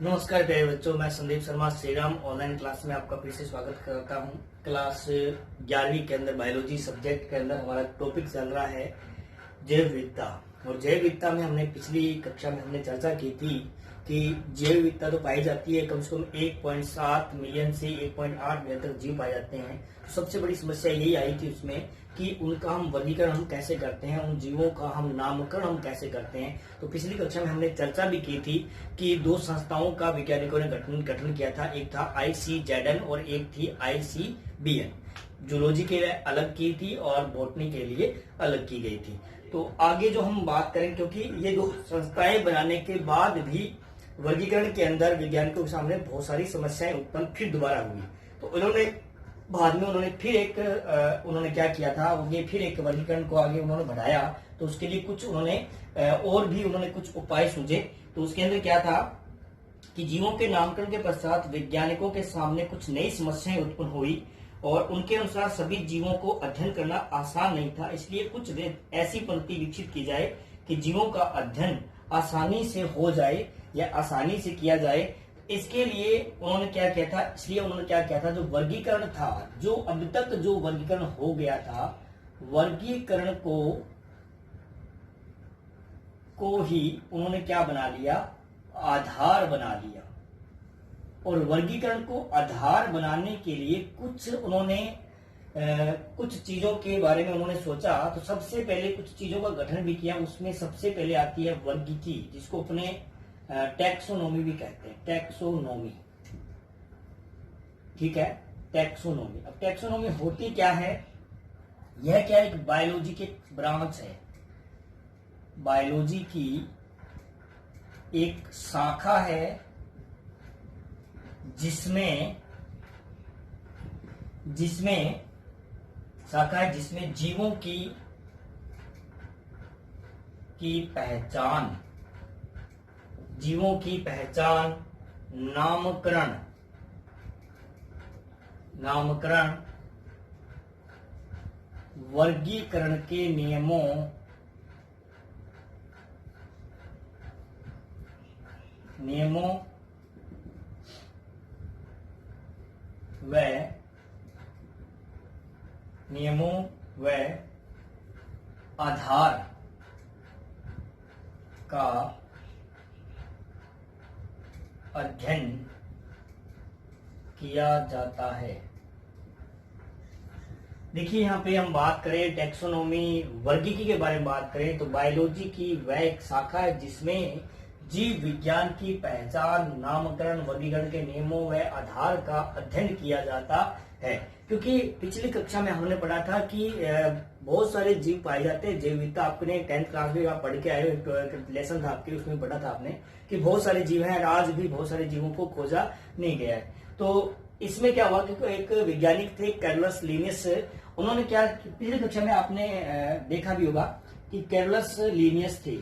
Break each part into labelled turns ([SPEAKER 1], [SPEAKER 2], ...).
[SPEAKER 1] नमस्कार प्यारे बच्चों, मैं संदीप शर्मा श्रीराम ऑनलाइन क्लास में आपका फिर से स्वागत करता हूं। क्लास 11वीं के अंदर बायोलॉजी सब्जेक्ट के अंदर हमारा टॉपिक चल रहा है जैव विविधता। और जैव विविधता में हमने पिछली कक्षा में हमने चर्चा की थी कि जैव विविधता तो पाई जाती है, कम से कम 1.7 मिलियन से 1.8 मिलियन तक जीव पाए जाते हैं। तो सबसे बड़ी समस्या यही आई थी उसमें कि उनका हम वर्गीकरण हम कैसे करते हैं, उन जीवों का हम नामकरण हम कैसे करते हैं। तो पिछली कक्षा में हमने चर्चा भी की थी कि दो संस्थाओं का वैज्ञानिकों ने गठन किया था। एक था ICZN और एक थी ICBN। जूलॉजी के लिए अलग की थी और बॉटनी के लिए अलग की गई थी। तो आगे जो हम बात करें, क्योंकि ये दो संस्थाएं बनाने के बाद भी वर्गीकरण के अंदर वैज्ञानिकों के सामने बहुत सारी समस्याएं उत्पन्न फिर दोबारा हुई। तो उन्होंने बाद में उन्होंने क्या किया था, उन्हें फिर एक वर्गीकरण को आगे उन्होंने बढ़ाया। तो उसके लिए कुछ उन्होंने कुछ उपाय सूझे। तो उसके अंदर क्या था कि जीवों के नामकरण के पश्चात वैज्ञानिकों के सामने कुछ नई समस्याएं उत्पन्न हुई और उनके अनुसार सभी जीवों को अध्ययन करना आसान नहीं था। इसलिए कुछ ऐसी पद्धति विकसित की जाए कि जीवों का अध्ययन आसानी से हो जाए या आसानी से किया जाए। इसके लिए उन्होंने क्या किया था, जो वर्गीकरण था, जो अब तक जो वर्गीकरण हो गया था, वर्गीकरण को ही उन्होंने क्या बना लिया, आधार बना लिया। और वर्गीकरण को आधार बनाने के लिए कुछ चीजों के बारे में उन्होंने सोचा। तो सबसे पहले कुछ चीजों का गठन भी किया। उसमें सबसे पहले आती है वर्गीकी, जिसको अपने टैक्सोनॉमी भी कहते हैं। टैक्सोनॉमी, ठीक है, टैक्सोनॉमी। अब टैक्सोनॉमी होती क्या है? यह क्या एक बायोलॉजी की ब्रांच है, बायोलॉजी की एक शाखा है जिसमें जीवों की पहचान, नामकरण, वर्गीकरण के नियमों व आधार का अध्ययन किया जाता है। देखिए, यहाँ पे हम बात करें टैक्सोनॉमी, वर्गीकी के बारे में बात करें तो बायोलॉजी की वह एक शाखा है जिसमें जीव विज्ञान की पहचान, नामकरण, वर्गीकरण के नियमों व आधार का अध्ययन किया जाता है। क्योंकि पिछली कक्षा में हमने पढ़ा था कि बहुत सारे जीव पाए जाते हैं। जैव विविधता आपने 10th क्लास में आप पढ़ के आए, लेसन था आपके, उसमें पढ़ा था आपने कि बहुत सारे जीव हैं। आज भी बहुत सारे जीवों को खोजा नहीं गया है। तो इसमें क्या हुआ, क्योंकि एक वैज्ञानिक थे कैरलस लीनियस, उन्होंने क्या, पिछली कक्षा में आपने देखा भी होगा कि कैरलस लीनियस थे।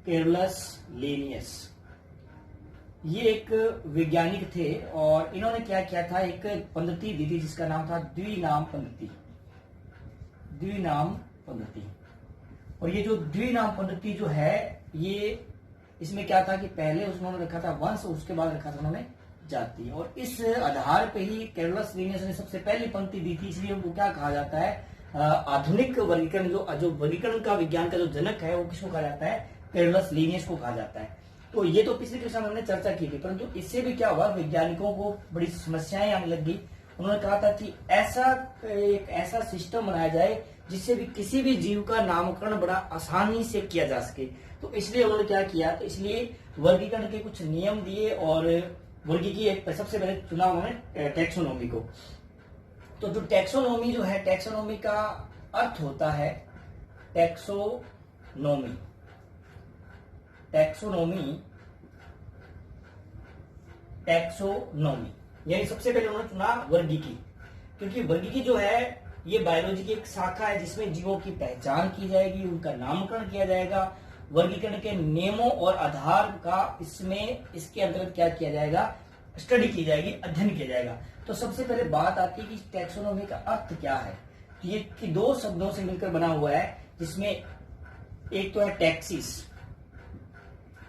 [SPEAKER 1] कैरलस लीनियस ये एक वैज्ञानिक थे और इन्होंने क्या किया था, एक पद्धति दी थी जिसका नाम था द्विनाम पद्धति। और ये जो द्विनाम पद्धति जो है, ये इसमें क्या था कि पहले उन्होंने रखा था वंश, उसके बाद रखा था उन्होंने जाति। और इस आधार पे ही कैरलस लीनियस ने सबसे पहली पंक्ति दी थी। इसलिए वो क्या कहा जाता है, आधुनिक वर्गीकरण, जो वर्गीकरण का विज्ञान का जो जनक है, वो किसको कहा जाता है, कैरलस लीनियस को कहा जाता है। तो ये तो पिछली कक्षा में हमने चर्चा की थी, परंतु इससे भी क्या हुआ, वैज्ञानिकों को बड़ी समस्याएं आने लगी। उन्होंने कहा था कि एक ऐसा सिस्टम बनाया जाए जिससे भी किसी भी जीव का नामकरण बड़ा आसानी से किया जा सके। तो इसलिए उन्होंने क्या किया, तो इसलिए वर्गीकरण के कुछ नियम दिए और वर्गीकी एक सबसे पहले चुना उन्होंने टैक्सोनॉमी को। तो जो टैक्सोनॉमी जो है, टैक्सोनॉमी का अर्थ होता है टैक्सोनॉमी यानी सबसे पहले उन्होंने चुना वर्गीकी। क्योंकि वर्गीकी जो है ये बायोलॉजी की एक शाखा है जिसमें जीवों की पहचान की जाएगी, उनका नामकरण किया जाएगा, वर्गीकरण के नियमों और आधार का इसके अंतर्गत क्या किया जाएगा, स्टडी की जाएगी, अध्ययन किया जाएगा। तो सबसे पहले बात आती है कि टैक्सोनॉमी का अर्थ क्या है। तो ये कि दो शब्दों से मिलकर बना हुआ है, जिसमें एक तो है टैक्सिस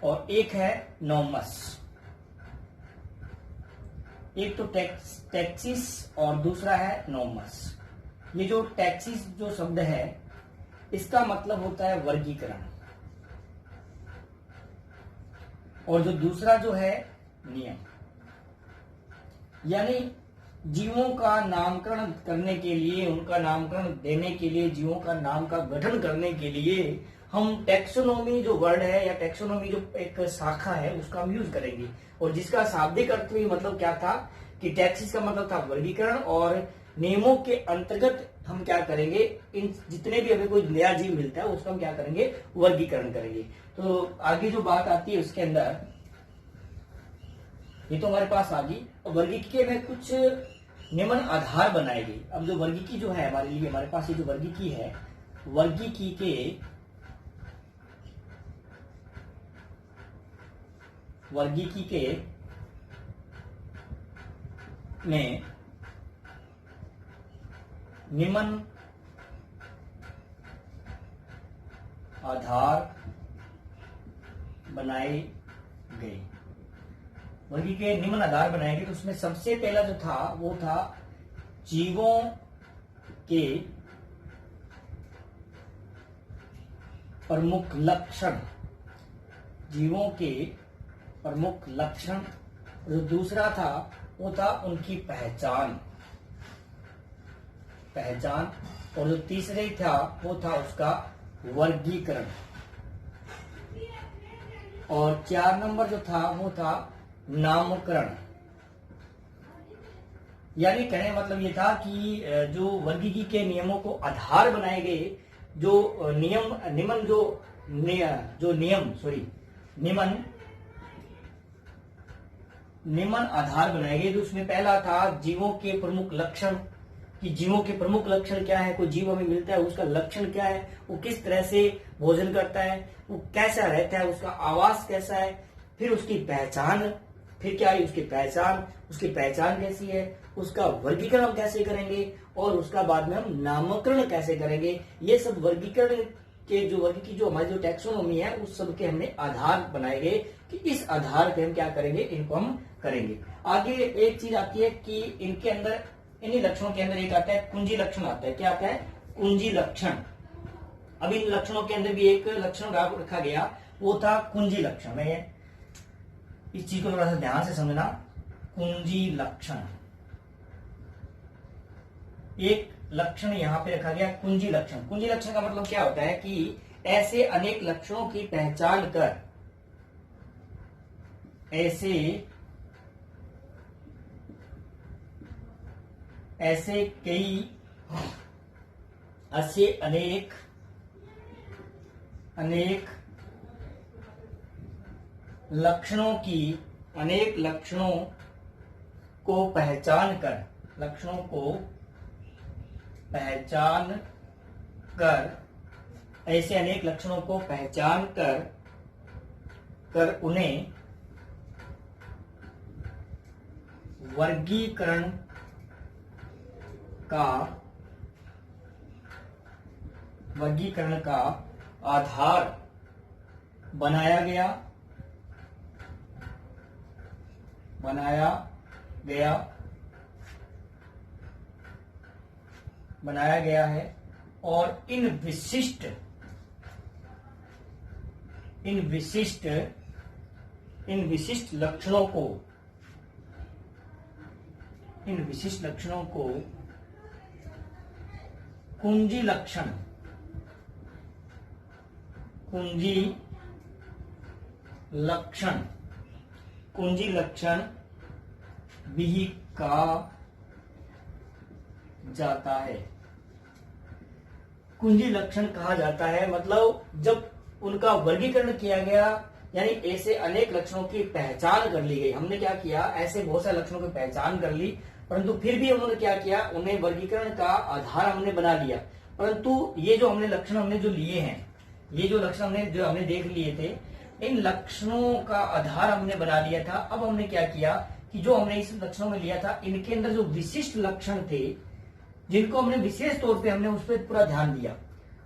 [SPEAKER 1] और एक है नॉमस। एक तो टैक्सिस और दूसरा है नॉमस। ये जो टैक्सिस जो शब्द है इसका मतलब होता है वर्गीकरण, और जो दूसरा जो है नियम, यानी जीवों का नामकरण करने के लिए, उनका नामकरण देने के लिए, जीवों का नाम का गठन करने के लिए हम टैक्सोनॉमी जो वर्ड है या टैक्सोनॉमी जो एक शाखा है उसका हम यूज करेंगे। और जिसका शाब्दिक अर्थ में मतलब क्या था कि टैक्सिस का मतलब था वर्गीकरण, और नियमों के अंतर्गत हम क्या करेंगे, इन जितने भी हमें कोई नया जीव मिलता है उसका हम क्या करेंगे, वर्गीकरण करेंगे। तो आगे जो बात आती है उसके अंदर, ये तो हमारे पास आ गई। वर्गीकी में कुछ नियमन आधार बनाए गए। अब जो वर्गीकी जो है हमारे लिए, हमारे पास ये जो वर्गीकी है, वर्गीकी के में नियमन आधार बनाए गए। वर्गीकी के निम्न आधार बनाए गए, तो उसमें सबसे पहला जो था वो था जीवों के प्रमुख लक्षण, जीवों के प्रमुख लक्षण। जो दूसरा था वो था उनकी पहचान, और जो तीसरे था वो था उसका वर्गीकरण, और 4 नंबर जो था वो था नामकरण। यानी कहने का मतलब ये था कि जो वर्गीकी के नियमों को आधार बनाए गए, जो नियमन आधार बनाए गए। तो उसमें पहला था जीवों के प्रमुख लक्षण, कि जीवों के प्रमुख लक्षण क्या है, कोई जीव हमें मिलता है उसका लक्षण क्या है, वो किस तरह से भोजन करता है, वो कैसा रहता है, उसका आवास कैसा है, फिर उसकी पहचान, फिर क्या है उसकी पहचान कैसी है, उसका वर्गीकरण हम कैसे करेंगे, और उसका बाद में हम नामकरण कैसे करेंगे। ये सब वर्गीकरण के जो वर्गीकी जो हमारी जो टैक्सोनॉमी है उस सब के हमने आधार बनाए गए कि इस आधार पे हम क्या करेंगे, इनको हम करेंगे। आगे एक चीज आती है कि इनके अंदर, इन्हीं लक्षणों के अंदर एक आता है कुंजी लक्षण आता है। क्या आता है, कुंजी लक्षण। अब इन लक्षणों के अंदर भी एक लक्षण रखा गया, वो था कुंजी लक्षण। मैं इस चीज को थोड़ा सा ध्यान से समझना। कुंजी लक्षण, एक लक्षण यहां पे रखा गया कुंजी लक्षण। कुंजी लक्षण का मतलब क्या होता है कि ऐसे अनेक लक्षणों की पहचान कर, ऐसे अनेक लक्षणों को पहचान कर, ऐसे अनेक लक्षणों को पहचान कर उन्हें वर्गीकरण का आधार बनाया गया है। और इन विशिष्ट लक्षणों को कुंजी लक्षण भी कहा जाता है। कुंजी लक्षण कहा जाता है मतलब जब उनका वर्गीकरण किया गया, यानी ऐसे अनेक लक्षणों की पहचान कर ली गई। हमने क्या किया, ऐसे बहुत सारे लक्षणों की पहचान कर ली, परंतु फिर भी उन्होंने क्या किया, उन्हें वर्गीकरण का आधार हमने बना लिया। परंतु ये जो हमने लक्षण हमने जो लिए हैं, ये जो लक्षण हमने देख लिए थे, इन लक्षणों का आधार हमने बना लिया था। अब हमने क्या किया कि जो हमने इस लक्षणों में लिया था, इनके अंदर जो विशिष्ट लक्षण थे, जिनको हमने विशेष तौर पे हमने उस पर पूरा ध्यान दिया,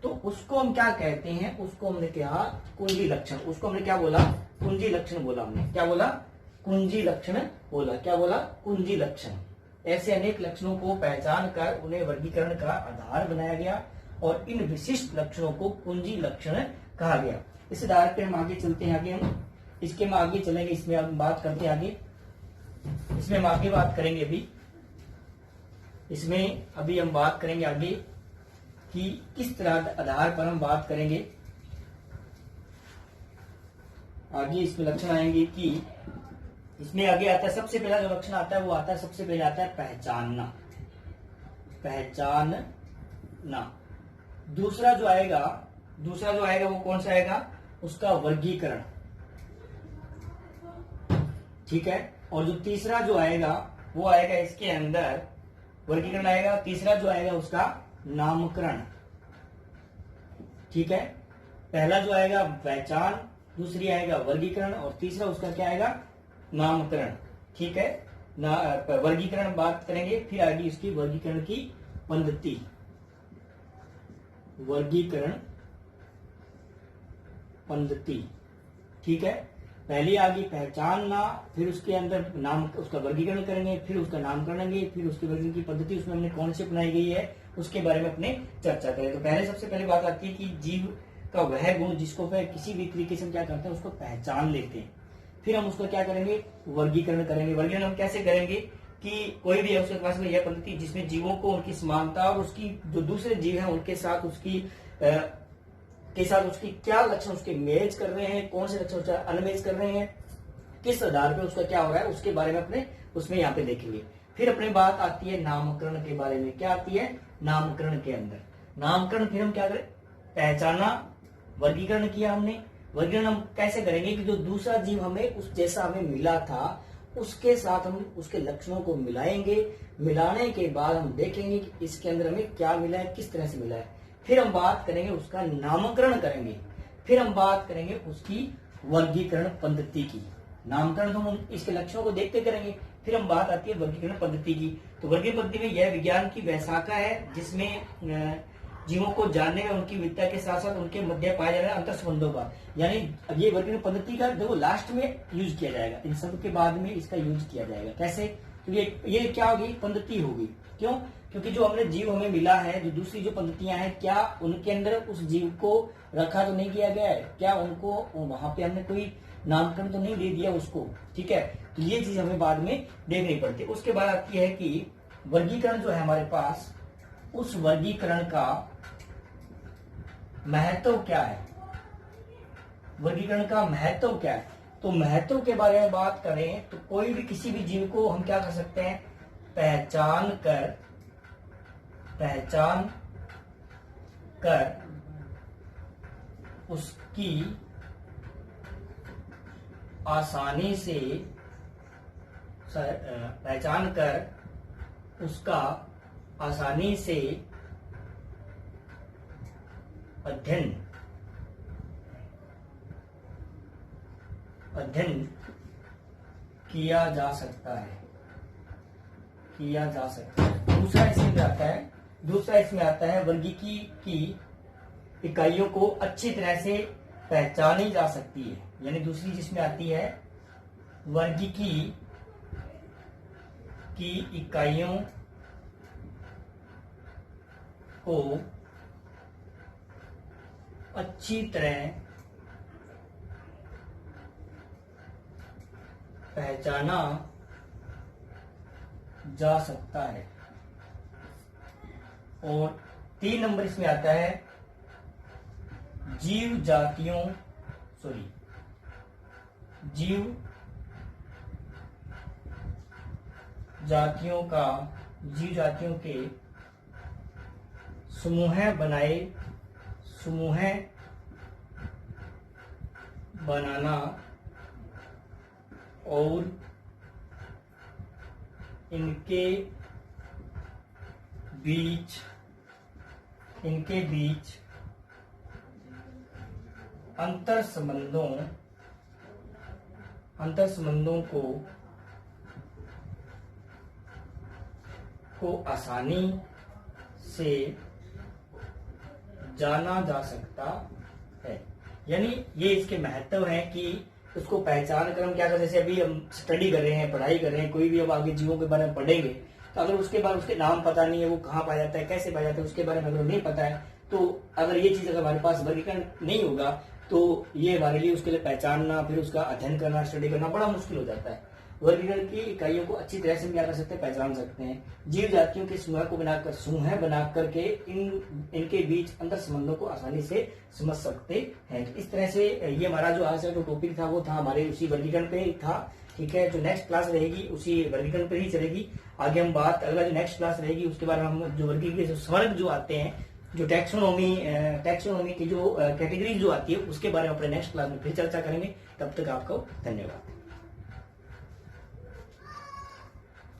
[SPEAKER 1] तो उसको हम क्या कहते हैं, उसको हमने कहा कुंजी लक्षण। उसको हमने क्या बोला, कुंजी लक्षण बोला। हमने क्या बोला, कुंजी लक्षण बोला। क्या बोला? कुंजी लक्षण। ऐसे अनेक लक्षणों को पहचान कर उन्हें वर्गीकरण का आधार बनाया गया और इन विशिष्ट लक्षणों को कुंजी लक्षण कहा गया। इस आधार पर हम आगे चलते हैं। आगे हम इसके में आगे चलेंगे, इसमें हम बात करते हैं आगे, इसमें हम आगे बात करेंगे अभी, इसमें अभी हम बात करेंगे आगे कि किस तरह आधार पर हम बात करेंगे। आगे इसमें लक्षण आएंगे कि इसमें आगे आता है, सबसे पहला जो लक्षण आता है वो आता है, सबसे पहले आता है पहचानना। पहचानना। दूसरा जो आएगा वो कौन सा आएगा? उसका वर्गीकरण। ठीक है। और जो तीसरा जो आएगा वो आएगा इसके अंदर वर्गीकरण आएगा। तीसरा जो आएगा उसका नामकरण। ठीक है। पहला जो आएगा पहचान, दूसरी आएगा वर्गीकरण और तीसरा उसका क्या आएगा? नामकरण। ठीक है। वर्गीकरण बात करेंगे, फिर आगे इसकी वर्गीकरण की पद्धति। वर्गीकरण पद्धति। ठीक है। पहले आगे पहचानना, फिर उसके अंदर नाम, उसका वर्गीकरण करेंगे, फिर उसका नामकरण करेंगे, फिर उसकी वर्गीकरण की पद्धति उसमें हमने कौन सी अपनाई गई है उसके बारे में अपने चर्चा करें। तो पहले सबसे पहले बात आती है कि जीव का वह गुण जिसको वह किसी भी तरीके से हम क्या करते हैं, उसको पहचान लेते हैं। फिर हम उसका क्या करेंगे? वर्गीकरण करेंगे। वर्गीकरण हम कैसे करेंगे कि कोई भी है उसके पास में यह पद्धति जिसमें जीवों को उनकी समानता और उसकी जो दूसरे जीव हैं उनके साथ उसकी क्या लक्षण उसके मेज कर रहे हैं, कौन से लक्षण उसका अनमेज कर रहे हैं, किस आधार पे उसका क्या हो रहा है उसके बारे में अपने उसमें यहाँ पे देखेंगे। फिर अपने बात आती है नामकरण के बारे में। क्या आती है? नामकरण के अंदर नामकरण। फिर हम क्या करें? पहचाना, वर्गीकरण किया हमने। वर्गीकरण हम कैसे करेंगे कि जो दूसरा जीव हमें उस जैसा हमें मिला था उसके साथ हम उसके लक्षणों को मिलाएंगे। मिलाने के बाद हम देखेंगे कि इसके अंदर हमें क्या मिला है, किस तरह से मिला है। फिर हम बात करेंगे उसका नामकरण करेंगे। फिर हम बात करेंगे उसकी वर्गीकरण पद्धति की। नामकरण तो हम इसके लक्षणों को देखते करेंगे, फिर हम बात आती है वर्गीकरण पद्धति की। तो वर्गीकरण पद्धति में यह विज्ञान की वह शाखा है जिसमें जीवों को जानने में उनकी विविधता के साथ साथ उनके मध्य पाए जा रहे अंतर संबंधों का, यानी ये वर्गीकरण पद्धति का देखो लास्ट में यूज किया जाएगा, इन सब के बाद में इसका यूज किया जाएगा। कैसे? क्योंकि ये क्या होगी? पद्धति होगी। क्यों? क्योंकि जो हमने जीव हमें मिला है, जो दूसरी जो पद्धतियां हैं, क्या उनके अंदर उस जीव को रखा तो नहीं किया गया है? क्या उनको वहां पे हमने कोई नामकरण तो नहीं दे दिया उसको? ठीक है। तो ये चीज हमें बाद में देखनी पड़ती है। उसके बाद आती है कि वर्गीकरण जो है हमारे पास, उस वर्गीकरण का महत्व क्या है? वर्गीकरण का महत्व क्या है? तो महत्व के बारे में बात करें तो कोई भी किसी भी जीव को हम क्या कर सकते हैं? पहचान कर उसकी आसानी से पहचान कर उसका आसानी से अध्ययन किया जा सकता है। दूसरा इसमें आता है वर्गीकी की इकाइयों को अच्छी तरह से पहचानी जा सकती है। यानी दूसरी जिसमें आती है वर्गीकी की इकाइयों को अच्छी तरह पहचाना जा सकता है। और 3 नंबर इसमें आता है जीव जातियों के समूह बनाना और इनके बीच अंतर संबंधों को आसानी से जाना जा सकता है। यानी ये इसके महत्व है कि उसको पहचान कर हम क्या करते हैं, जैसे अभी हम स्टडी कर रहे हैं, पढ़ाई कर रहे हैं, कोई भी अब आगे जीवों के बारे में पढ़ेंगे, तो अगर उसके बाद उसके नाम पता नहीं है, वो कहाँ पाया जाता है, कैसे पाया जाता है, उसके बारे में अगर नहीं पता है, तो अगर ये चीज अगर हमारे पास वर्गीकरण नहीं होगा तो ये हमारे लिए उसके लिए पहचानना, फिर उसका अध्ययन करना, स्टडी करना बड़ा मुश्किल हो जाता है। वर्गीकरण की इकाइयों को अच्छी तरह से क्या कर सकते हैं, पहचान सकते हैं। जीव जातियों के समूह बना करके इनके बीच अंतर संबंधों को आसानी से समझ सकते हैं। तो इस तरह से ये हमारा जो आज का जो टॉपिक था वो था हमारे उसी वर्गीकरण पे ही था। ठीक है, जो नेक्स्ट क्लास रहेगी उसी वर्गीकरण पर ही चलेगी। आगे हम बात, अगला जो नेक्स्ट क्लास रहेगी उसके बारे में हम जो वर्गीकरण जो वर्ग जो आते हैं, जो टैक्सोनॉमी की जो कैटेगरी जो आती है उसके बारे में अपने नेक्स्ट क्लास में फिर चर्चा करेंगे। तब तक आपको धन्यवाद।